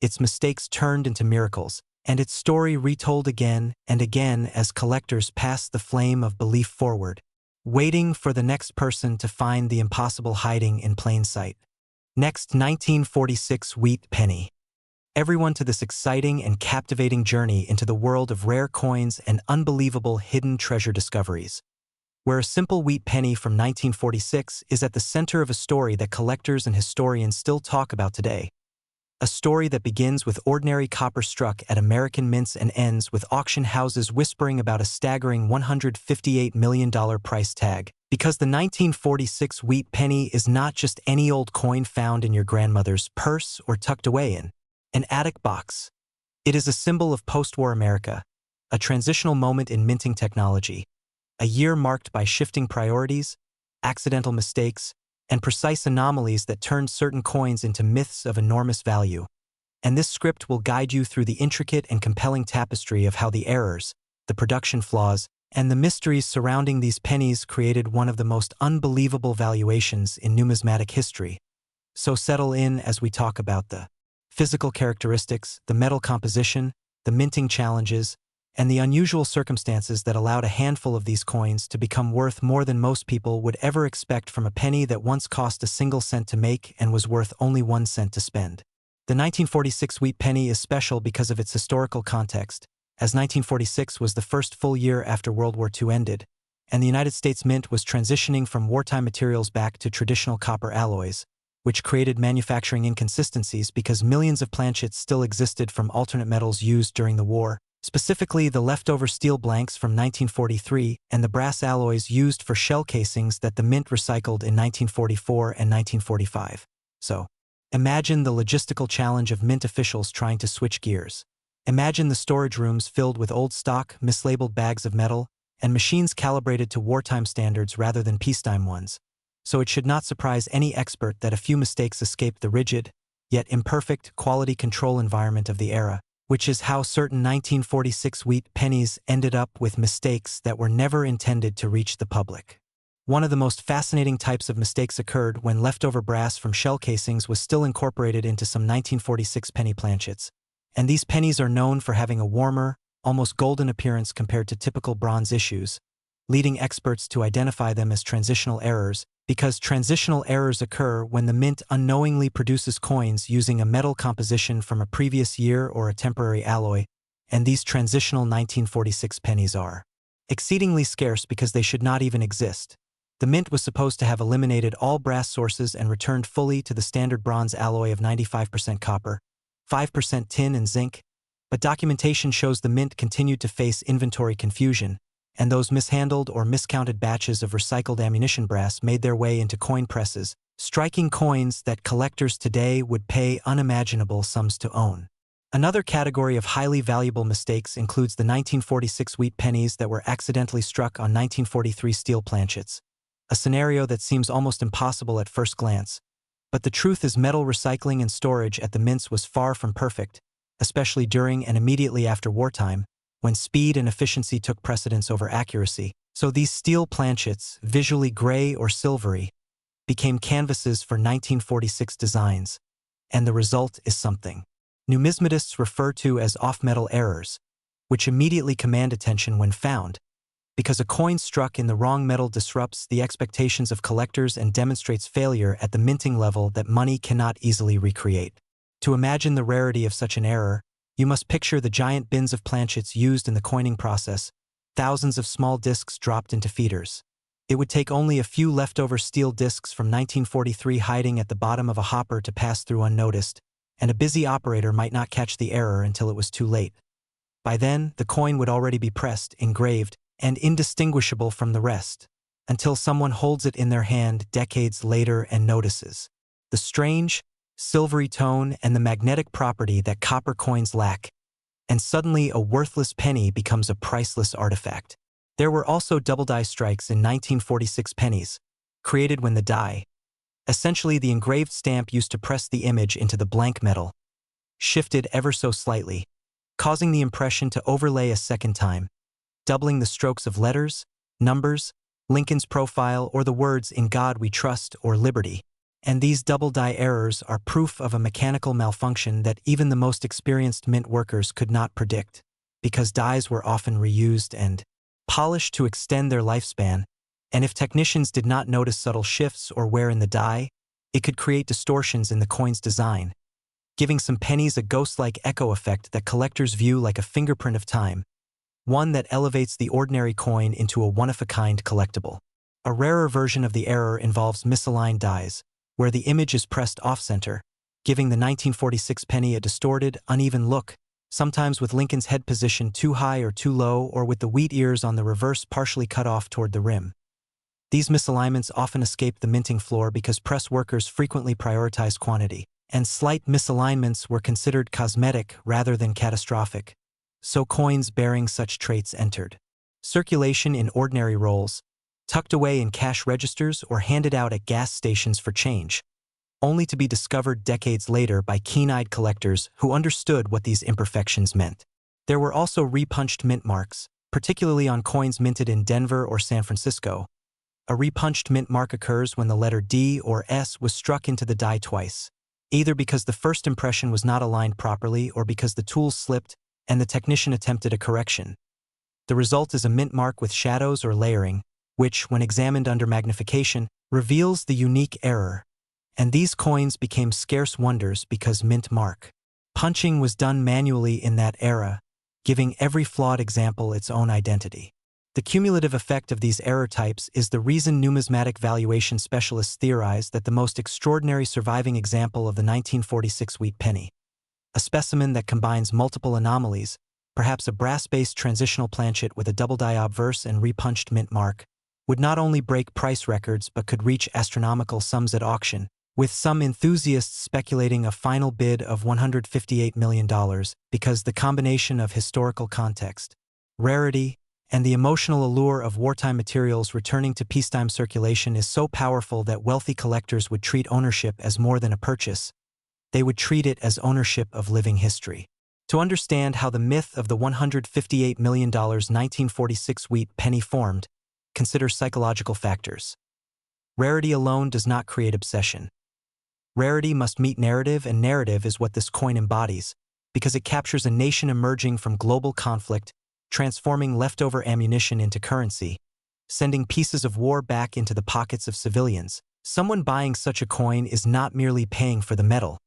its mistakes turned into miracles, and its story retold again and again as collectors pass the flame of belief forward, waiting for the next person to find the impossible hiding in plain sight. Next, 1946 Wheat Penny. Everyone to this exciting and captivating journey into the world of rare coins and unbelievable hidden treasure discoveries, where a simple wheat penny from 1946 is at the center of a story that collectors and historians still talk about today. A story that begins with ordinary copper struck at American mints and ends with auction houses whispering about a staggering $158 million price tag. Because the 1946 wheat penny is not just any old coin found in your grandmother's purse or tucked away in an attic box. It is a symbol of post-war America, a transitional moment in minting technology, a year marked by shifting priorities, accidental mistakes, and precise anomalies that turned certain coins into myths of enormous value. And this script will guide you through the intricate and compelling tapestry of how the errors, the production flaws, and the mysteries surrounding these pennies created one of the most unbelievable valuations in numismatic history. So settle in as we talk about the physical characteristics, the metal composition, the minting challenges, and the unusual circumstances that allowed a handful of these coins to become worth more than most people would ever expect from a penny that once cost a single cent to make and was worth only 1 cent to spend. The 1946 wheat penny is special because of its historical context, as 1946 was the first full year after World War II ended, and the United States Mint was transitioning from wartime materials back to traditional copper alloys, which created manufacturing inconsistencies because millions of planchets still existed from alternate metals used during the war, specifically the leftover steel blanks from 1943 and the brass alloys used for shell casings that the Mint recycled in 1944 and 1945. So, imagine the logistical challenge of Mint officials trying to switch gears. Imagine the storage rooms filled with old stock, mislabeled bags of metal, and machines calibrated to wartime standards rather than peacetime ones. So it should not surprise any expert that a few mistakes escaped the rigid, yet imperfect, quality control environment of the era, which is how certain 1946 wheat pennies ended up with mistakes that were never intended to reach the public. One of the most fascinating types of mistakes occurred when leftover brass from shell casings was still incorporated into some 1946 penny planchets, and these pennies are known for having a warmer, almost golden appearance compared to typical bronze issues, leading experts to identify them as transitional errors, because transitional errors occur when the Mint unknowingly produces coins using a metal composition from a previous year or a temporary alloy, and these transitional 1946 pennies are exceedingly scarce because they should not even exist. The Mint was supposed to have eliminated all brass sources and returned fully to the standard bronze alloy of 95% copper, 5% tin and zinc, but documentation shows the Mint continued to face inventory confusion, and those mishandled or miscounted batches of recycled ammunition brass made their way into coin presses, striking coins that collectors today would pay unimaginable sums to own. Another category of highly valuable mistakes includes the 1946 wheat pennies that were accidentally struck on 1943 steel planchets, a scenario that seems almost impossible at first glance. But the truth is metal recycling and storage at the mints was far from perfect, especially during and immediately after wartime, when speed and efficiency took precedence over accuracy. So these steel planchets, visually gray or silvery, became canvases for 1946 designs, and the result is something numismatists refer to as off-metal errors, which immediately command attention when found, because a coin struck in the wrong metal disrupts the expectations of collectors and demonstrates failure at the minting level that money cannot easily recreate. To imagine the rarity of such an error, you must picture the giant bins of planchets used in the coining process, thousands of small discs dropped into feeders. It would take only a few leftover steel discs from 1943 hiding at the bottom of a hopper to pass through unnoticed, and a busy operator might not catch the error until it was too late. By then, the coin would already be pressed, engraved, and indistinguishable from the rest, until someone holds it in their hand decades later and notices the strange, silvery tone and the magnetic property that copper coins lack, and suddenly a worthless penny becomes a priceless artifact. There were also double die strikes in 1946 pennies, created when the die, essentially the engraved stamp used to press the image into the blank metal, shifted ever so slightly, causing the impression to overlay a second time, doubling the strokes of letters, numbers, Lincoln's profile, or the words "In God We Trust" or "Liberty." And these double-die errors are proof of a mechanical malfunction that even the most experienced mint workers could not predict, because dies were often reused and polished to extend their lifespan, and if technicians did not notice subtle shifts or wear in the die, it could create distortions in the coin's design, giving some pennies a ghost-like echo effect that collectors view like a fingerprint of time, one that elevates the ordinary coin into a one-of-a-kind collectible. A rarer version of the error involves misaligned dies, where the image is pressed off-center, giving the 1946 penny a distorted, uneven look, sometimes with Lincoln's head positioned too high or too low, or with the wheat ears on the reverse partially cut off toward the rim. These misalignments often escape the minting floor because press workers frequently prioritize quantity, and slight misalignments were considered cosmetic rather than catastrophic, so coins bearing such traits entered circulation in ordinary rolls, tucked away in cash registers or handed out at gas stations for change, only to be discovered decades later by keen-eyed collectors who understood what these imperfections meant. There were also repunched mint marks, particularly on coins minted in Denver or San Francisco. A repunched mint mark occurs when the letter D or S was struck into the die twice, either because the first impression was not aligned properly or because the tools slipped and the technician attempted a correction. The result is a mint mark with shadows or layering, which, when examined under magnification, reveals the unique error. And these coins became scarce wonders because mint mark punching was done manually in that era, giving every flawed example its own identity. The cumulative effect of these error types is the reason numismatic valuation specialists theorize that the most extraordinary surviving example of the 1946 wheat penny, a specimen that combines multiple anomalies, perhaps a brass-based transitional planchet with a double-die obverse and repunched mint mark, would not only break price records but could reach astronomical sums at auction, with some enthusiasts speculating a final bid of $158 million because the combination of historical context, rarity, and the emotional allure of wartime materials returning to peacetime circulation is so powerful that wealthy collectors would treat ownership as more than a purchase. They would treat it as ownership of living history. To understand how the myth of the $158 million 1946 wheat penny formed, consider psychological factors. Rarity alone does not create obsession. Rarity must meet narrative, and narrative is what this coin embodies, because it captures a nation emerging from global conflict, transforming leftover ammunition into currency, sending pieces of war back into the pockets of civilians. Someone buying such a coin is not merely paying for the metal.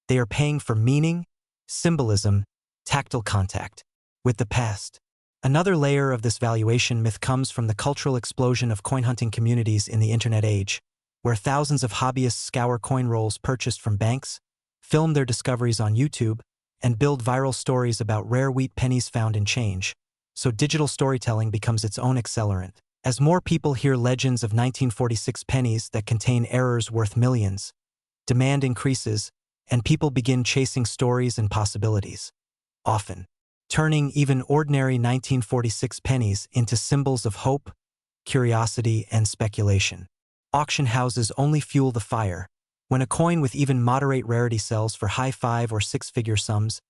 They are paying for meaning, symbolism, tactile contact with the past. Another layer of this valuation myth comes from the cultural explosion of coin hunting communities in the internet age, where thousands of hobbyists scour coin rolls purchased from banks, film their discoveries on YouTube, and build viral stories about rare wheat pennies found in change. So digital storytelling becomes its own accelerant. As more people hear legends of 1946 pennies that contain errors worth millions, demand increases, and people begin chasing stories and possibilities, often turning even ordinary 1946 pennies into symbols of hope, curiosity, and speculation. Auction houses only fuel the fire. When a coin with even moderate rarity sells for high 5- or 6-figure sums,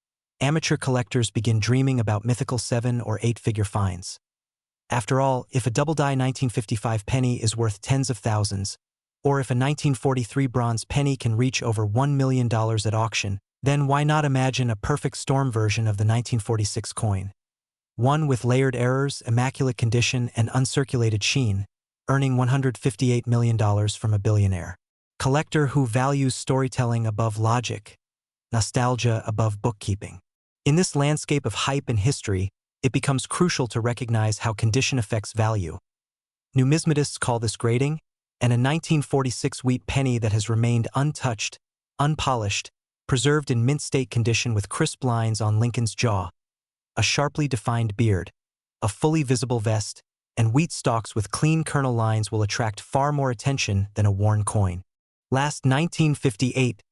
amateur collectors begin dreaming about mythical 7- or 8-figure finds. After all, if a double-die 1955 penny is worth tens of thousands, or if a 1943 bronze penny can reach over $1 million at auction, then why not imagine a perfect storm version of the 1946 coin? One with layered errors, immaculate condition, and uncirculated sheen, earning $158 million from a billionaire collector who values storytelling above logic, nostalgia above bookkeeping. In this landscape of hype and history, it becomes crucial to recognize how condition affects value. Numismatists call this grading, and a 1946 wheat penny that has remained untouched, unpolished, preserved in mint state condition with crisp lines on Lincoln's jaw, a sharply defined beard, a fully visible vest, and wheat stalks with clean kernel lines will attract far more attention than a worn coin. Last 1958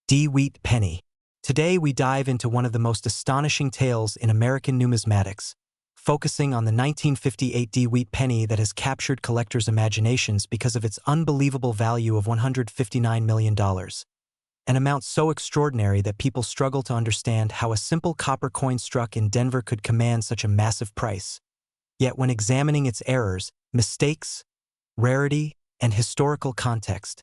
D wheat penny. Today we dive into one of the most astonishing tales in American numismatics, focusing on the 1958 D wheat penny that has captured collectors' imaginations because of its unbelievable value of $159 million. an amount so extraordinary that people struggle to understand how a simple copper coin struck in Denver could command such a massive price. Yet when examining its errors, mistakes, rarity, and historical context,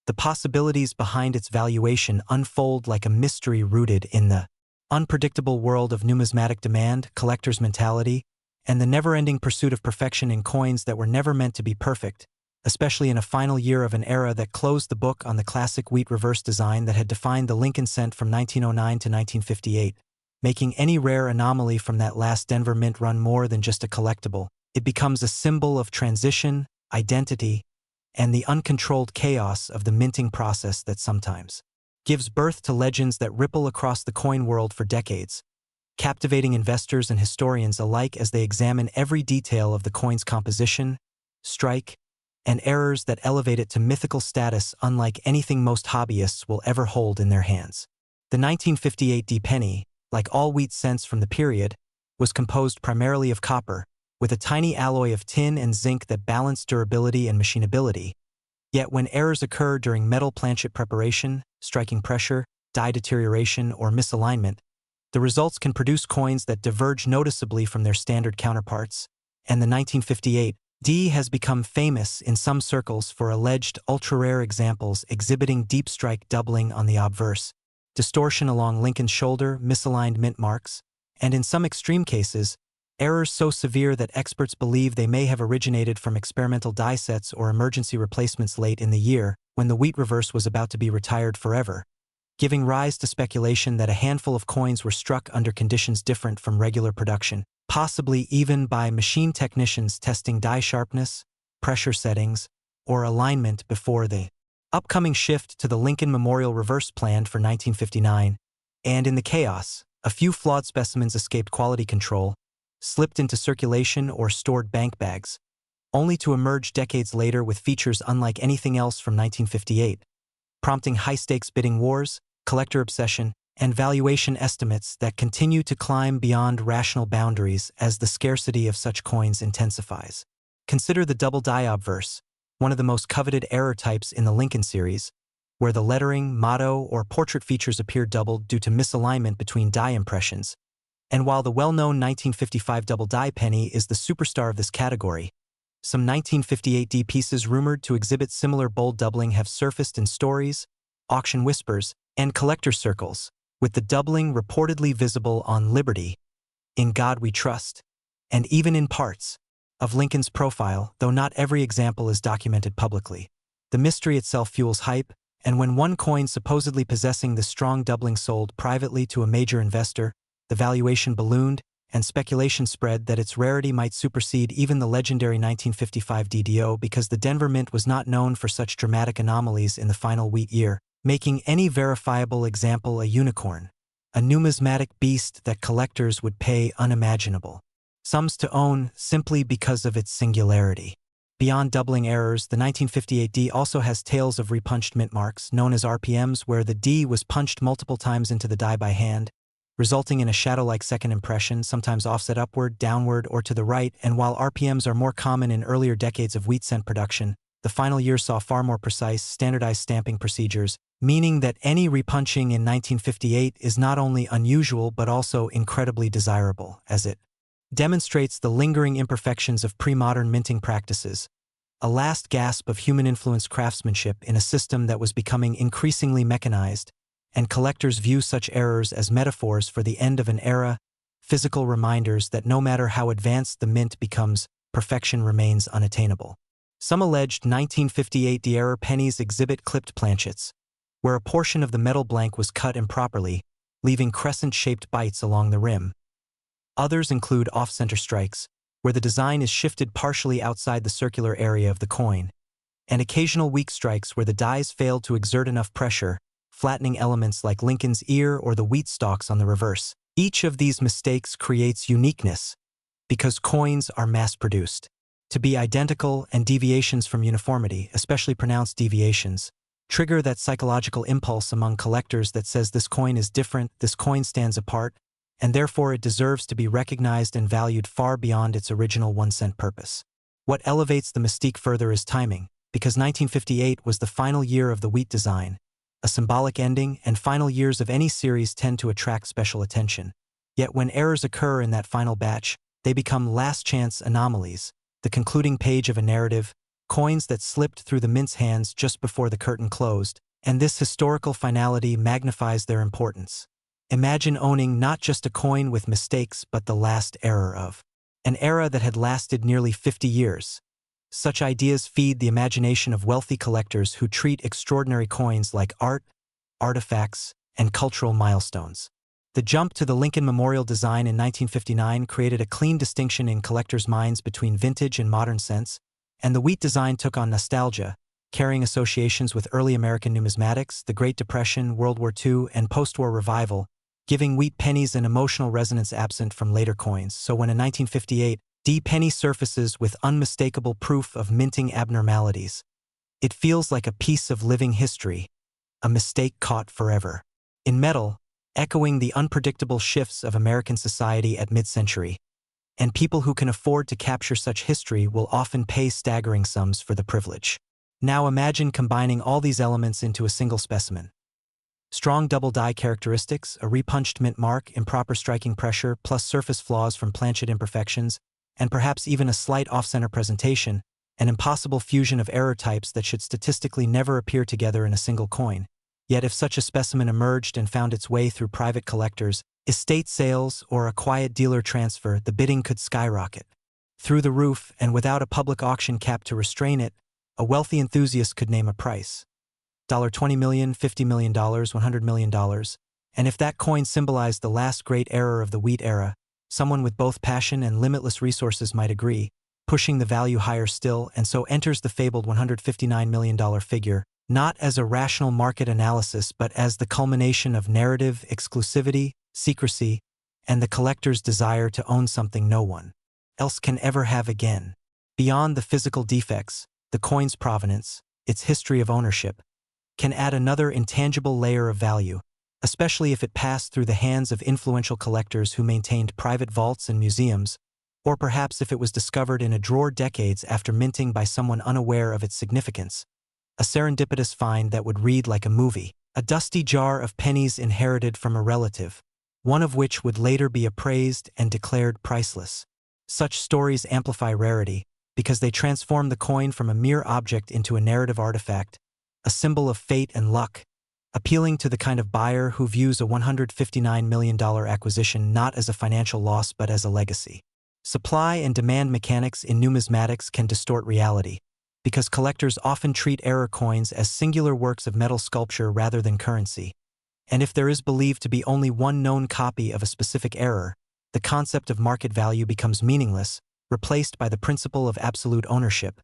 the possibilities behind its valuation unfold like a mystery rooted in the unpredictable world of numismatic demand, collector's mentality, and the never-ending pursuit of perfection in coins that were never meant to be perfect, especially in a final year of an era that closed the book on the classic wheat reverse design that had defined the Lincoln cent from 1909 to 1958, making any rare anomaly from that last Denver mint run more than just a collectible. It becomes a symbol of transition, identity, and the uncontrolled chaos of the minting process that sometimes gives birth to legends that ripple across the coin world for decades, captivating investors and historians alike as they examine every detail of the coin's composition, strike, and errors that elevate it to mythical status unlike anything most hobbyists will ever hold in their hands. The 1958 D penny, like all wheat cents from the period, was composed primarily of copper, with a tiny alloy of tin and zinc that balanced durability and machinability. Yet when errors occur during metal planchet preparation, striking pressure, die deterioration, or misalignment, the results can produce coins that diverge noticeably from their standard counterparts, and the 1958 D has become famous in some circles for alleged ultra-rare examples exhibiting deep strike doubling on the obverse, distortion along Lincoln's shoulder, misaligned mint marks, and in some extreme cases, errors so severe that experts believe they may have originated from experimental die sets or emergency replacements late in the year when the wheat reverse was about to be retired forever, giving rise to speculation that a handful of coins were struck under conditions different from regular production, possibly even by machine technicians testing die sharpness, pressure settings, or alignment before the upcoming shift to the Lincoln Memorial reverse planned for 1959. And in the chaos, a few flawed specimens escaped quality control, slipped into circulation or stored bank bags, only to emerge decades later with features unlike anything else from 1958, prompting high-stakes bidding wars, collector obsession, and valuation estimates that continue to climb beyond rational boundaries as the scarcity of such coins intensifies. Consider the double die obverse, one of the most coveted error types in the Lincoln series, where the lettering, motto, or portrait features appear doubled due to misalignment between die impressions. And while the well-known 1955 double die penny is the superstar of this category, some 1958 D pieces rumored to exhibit similar bold doubling have surfaced in stories, auction whispers, and collector circles, with the doubling reportedly visible on Liberty, In God We Trust, and even in parts of Lincoln's profile, though not every example is documented publicly. The mystery itself fuels hype, and when one coin supposedly possessing the strong doubling sold privately to a major investor, the valuation ballooned, and speculation spread that its rarity might supersede even the legendary 1955 DDO because the Denver Mint was not known for such dramatic anomalies in the final wheat year, making any verifiable example a unicorn, a numismatic beast that collectors would pay unimaginable sums to own simply because of its singularity. Beyond doubling errors, the 1958 D also has tales of repunched mint marks, known as RPMs, where the D was punched multiple times into the die by hand, resulting in a shadow-like second impression, sometimes offset upward, downward, or to the right. And while RPMs are more common in earlier decades of wheat cent production, the final year saw far more precise, standardized stamping procedures, meaning that any repunching in 1958 is not only unusual but also incredibly desirable, as it demonstrates the lingering imperfections of pre-modern minting practices, a last gasp of human-influenced craftsmanship in a system that was becoming increasingly mechanized, and collectors view such errors as metaphors for the end of an era, physical reminders that no matter how advanced the mint becomes, perfection remains unattainable. Some alleged 1958 D-error pennies exhibit clipped planchets, where a portion of the metal blank was cut improperly, leaving crescent-shaped bites along the rim. Others include off-center strikes, where the design is shifted partially outside the circular area of the coin, and occasional weak strikes where the dies fail to exert enough pressure, flattening elements like Lincoln's ear or the wheat stalks on the reverse. Each of these mistakes creates uniqueness, because coins are mass-produced to be identical, and deviations from uniformity, especially pronounced deviations, trigger that psychological impulse among collectors that says this coin is different, this coin stands apart, and therefore it deserves to be recognized and valued far beyond its original 1-cent purpose. What elevates the mystique further is timing, because 1958 was the final year of the wheat design, a symbolic ending, and final years of any series tend to attract special attention. Yet when errors occur in that final batch, they become last-chance anomalies, the concluding page of a narrative, coins that slipped through the mint's hands just before the curtain closed, and this historical finality magnifies their importance. Imagine owning not just a coin with mistakes but the last error of an era that had lasted nearly 50 years. Such ideas feed the imagination of wealthy collectors who treat extraordinary coins like art, artifacts, and cultural milestones. The jump to the Lincoln Memorial design in 1959 created a clean distinction in collectors' minds between vintage and modern cents, and the Wheat design took on nostalgia, carrying associations with early American numismatics, the Great Depression, World War II, and post-war revival, giving Wheat pennies an emotional resonance absent from later coins. So when in 1958, penny surfaces with unmistakable proof of minting abnormalities, it feels like a piece of living history, a mistake caught forever. In metal, echoing the unpredictable shifts of American society at mid-century, and people who can afford to capture such history will often pay staggering sums for the privilege. Now imagine combining all these elements into a single specimen. Strong double die characteristics, a repunched mint mark, improper striking pressure, plus surface flaws from planchet imperfections, and perhaps even a slight off-center presentation, an impossible fusion of error types that should statistically never appear together in a single coin. Yet if such a specimen emerged and found its way through private collectors, estate sales, or a quiet dealer transfer, the bidding could skyrocket through the roof, and without a public auction cap to restrain it, a wealthy enthusiast could name a price. $20 million, $50 million, $100 million. And if that coin symbolized the last great era of the Wheat era, someone with both passion and limitless resources might agree, pushing the value higher still, and so enters the fabled $159 million figure, not as a rational market analysis but as the culmination of narrative, exclusivity, secrecy, and the collector's desire to own something no one else can ever have again. Beyond the physical defects, the coin's provenance, its history of ownership, can add another intangible layer of value, especially if it passed through the hands of influential collectors who maintained private vaults and museums, or perhaps if it was discovered in a drawer decades after minting by someone unaware of its significance. A serendipitous find that would read like a movie, a dusty jar of pennies inherited from a relative, one of which would later be appraised and declared priceless. Such stories amplify rarity, because they transform the coin from a mere object into a narrative artifact, a symbol of fate and luck, appealing to the kind of buyer who views a $159 million acquisition not as a financial loss but as a legacy. Supply and demand mechanics in numismatics can distort reality, because collectors often treat error coins as singular works of metal sculpture rather than currency. And if there is believed to be only one known copy of a specific error, the concept of market value becomes meaningless, replaced by the principle of absolute ownership.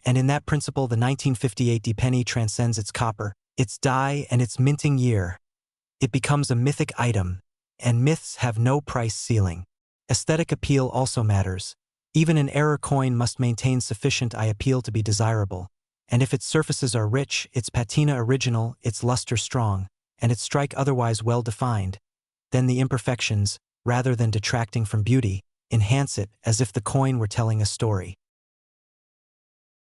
And in that principle, the 1958 penny transcends its copper, its die, and its minting year. It becomes a mythic item, and myths have no price ceiling. Aesthetic appeal also matters. Even an error coin must maintain sufficient eye appeal to be desirable, and if its surfaces are rich, its patina original, its luster strong, and its strike otherwise well-defined, then the imperfections, rather than detracting from beauty, enhance it as if the coin were telling a story.